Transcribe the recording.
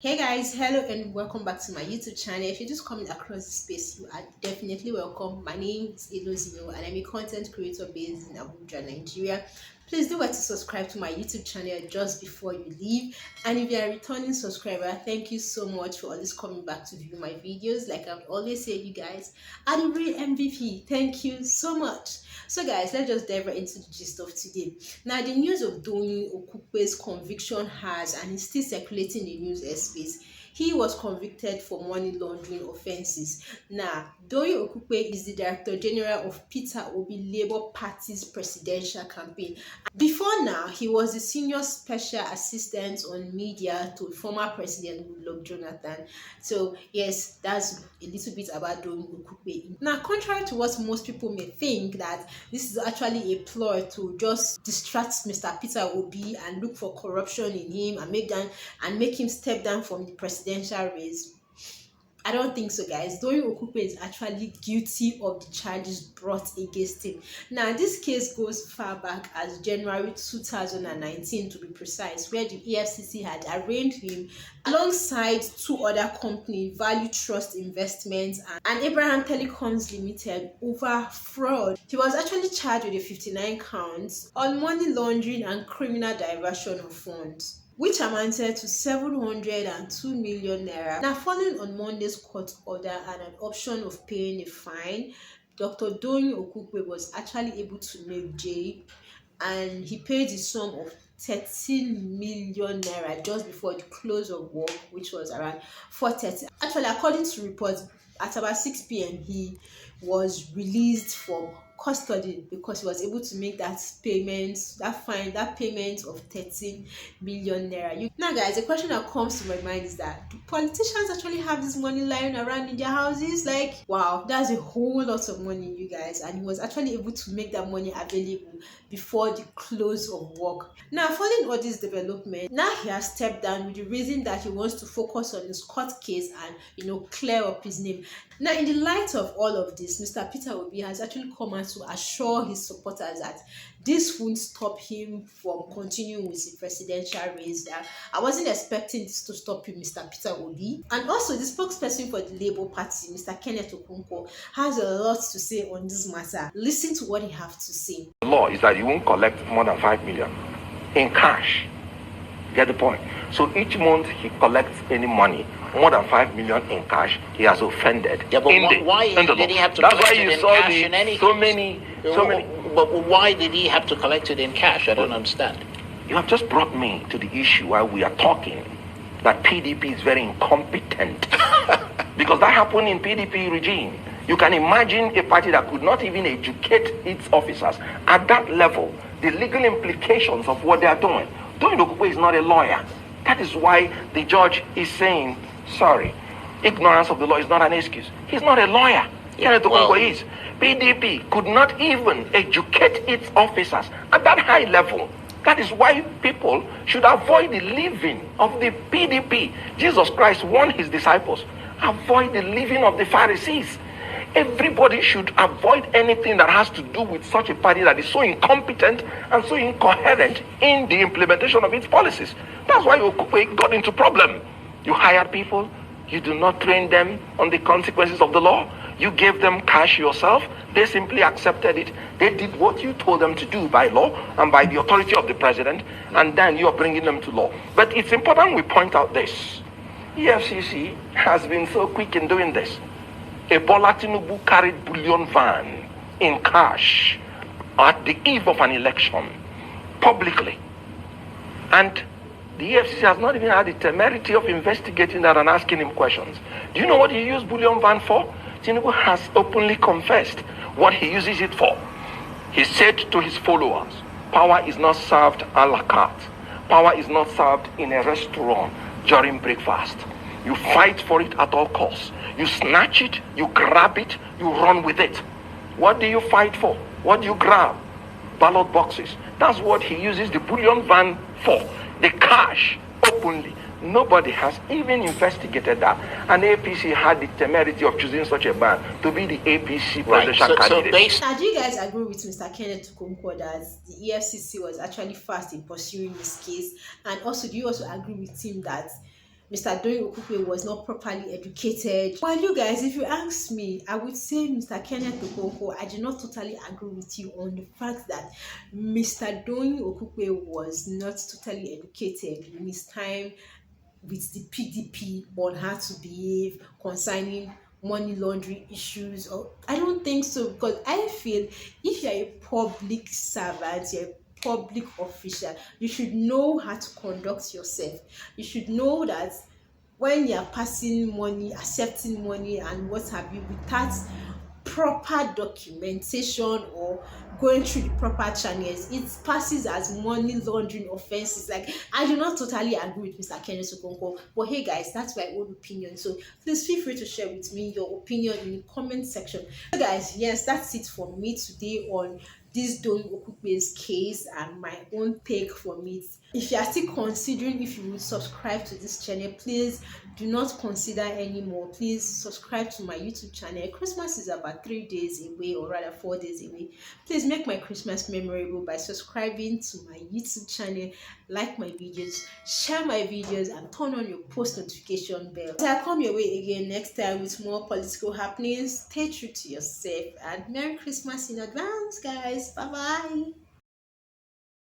Hey guys, hello and welcome back to my YouTube channel. If you're just coming across this space, you are definitely welcome. My name is Elozino and I'm a content creator based in Abuja, Nigeria. Please do well to subscribe to my YouTube channel just before you leave. And if you are a returning subscriber, thank you so much for always coming back to view my videos. Like I've always said, you guys are the real MVP. Thank you so much. So guys, let's just dive right into the gist of today. Now, the news of Doyin Okupe's conviction has and is still circulating in the news airspace. He was convicted for money laundering offences. Now, Doyin Okupe is the Director General of Peter Obi Labour Party's presidential campaign. Before now, he was the senior special assistant on media to former President Goodluck Jonathan. So, yes, that's a little bit about Doyin Okupe. Now, contrary to what most people may think, that this is actually a ploy to just distract Mr. Peter Obi and look for corruption in him and make him step down from the presidential race. I don't think so, guys. Doyin Okupe is actually guilty of the charges brought against him. Now, this case goes far back as January 2019 to be precise, where the EFCC had arraigned him alongside two other companies, Value Trust Investments and Abraham Telecoms Limited, over fraud. He was actually charged with the 59 counts on money laundering and criminal diversion of funds, which amounted to 702 million naira. Now, following on Monday's court order and an option of paying a fine, Dr. Doyin Okupe was actually able to make J, and he paid the sum of 13 million naira just before the close of work, which was around 4:30. Actually, according to reports, at about 6 p.m., he was released from custody because he was able to make that payment, that payment of 13 million naira. Now, guys, the question that comes to my mind is that do politicians actually have this money lying around in their houses? Like, wow, that's a whole lot of money, you guys, and he was actually able to make that money available before the close of work. Now, following all this development, now he has stepped down with the reason that he wants to focus on his court case and clear up his name. Now, in the light of all of this, Mr. Peter Obi has actually come out to assure his supporters that this won't stop him from continuing with the presidential race. That I wasn't expecting this to stop you, Mr. Peter Obi. And also, the spokesperson for the Labour Party, Mr. Kenneth Okonkwo, has a lot to say on this matter. Listen to what he has to say. The law is that you won't collect more than 5 million in cash. Get the point? So each month he collects any money more than 5 million in cash, he has offended. Yeah, but why did he have to collect it in cash in any case? So many. But why did he have to collect it in cash? I don't understand. You have just brought me to the issue while we are talking that PDP is very incompetent. Because that happened in PDP regime. You can imagine a party that could not even educate its officers at that level, the legal implications of what they are doing. Doyin Okupe is not a lawyer. That is why the judge is saying, sorry, ignorance of the law is not an excuse. He's not a lawyer. Kenneth Okonkwo is. PDP could not even educate its officers at that high level. That is why people should avoid the living of the PDP. Jesus Christ warned his disciples, avoid the living of the Pharisees. Everybody should avoid anything that has to do with such a party that is so incompetent and so incoherent in the implementation of its policies. That's why Okupe got into problem. You hired people, you do not train them on the consequences of the law. You gave them cash yourself. They simply accepted it. They did what you told them to do by law and by the authority of the president, and then you are bringing them to law. But it's important we point out this. EFCC has been so quick in doing this. Ebola Tinubu carried bullion van in cash at the eve of an election publicly. And the EFCC has not even had the temerity of investigating that and asking him questions. Do you know what he used bullion van for? Tinubu has openly confessed what he uses it for. He said to his followers, power is not served a la carte. Power is not served in a restaurant during breakfast. You fight for it at all costs. You snatch it, you grab it, you run with it. What do you fight for? What do you grab? Ballot boxes. That's what he uses the bullion van for. The cash, openly. Nobody has even investigated that. And APC had the temerity of choosing such a man to be the APC presidential candidate. Now, do you guys agree with Mr. Kenneth Okonkwo that the EFCC was actually fast in pursuing this case? And also, do you also agree with him that Mr. Doyin Okupe was not properly educated. While you guys, if you ask me, I would say Mr. Kenneth Okonkwo, I do not totally agree with you on the fact that Mr. Doyin Okupe was not totally educated in his time with the PDP on how to behave concerning money laundering issues. Or I don't think so, because I feel if you're a public servant, you're a public official, you should know how to conduct yourself. You should know that when you're passing money, accepting money, and what have you, without proper documentation or going through the proper channels, it passes as money laundering offenses. Like, I do not totally agree with Mr. Kenneth Okonkwo, but hey guys, that's my own opinion. So please feel free to share with me your opinion in the comment section. So guys, yes, that's it for me today on this Doyin Okupe's case and my own take from it. If you are still considering if you will subscribe to this channel, please do not consider anymore. Please subscribe to my YouTube channel. Christmas is about 3 days away, or rather 4 days away. Please make my Christmas memorable by subscribing to my YouTube channel, like my videos, share my videos, and turn on your post notification bell. As I come your way again next time with more political happenings, stay true to yourself and Merry Christmas in advance, guys. Bye bye.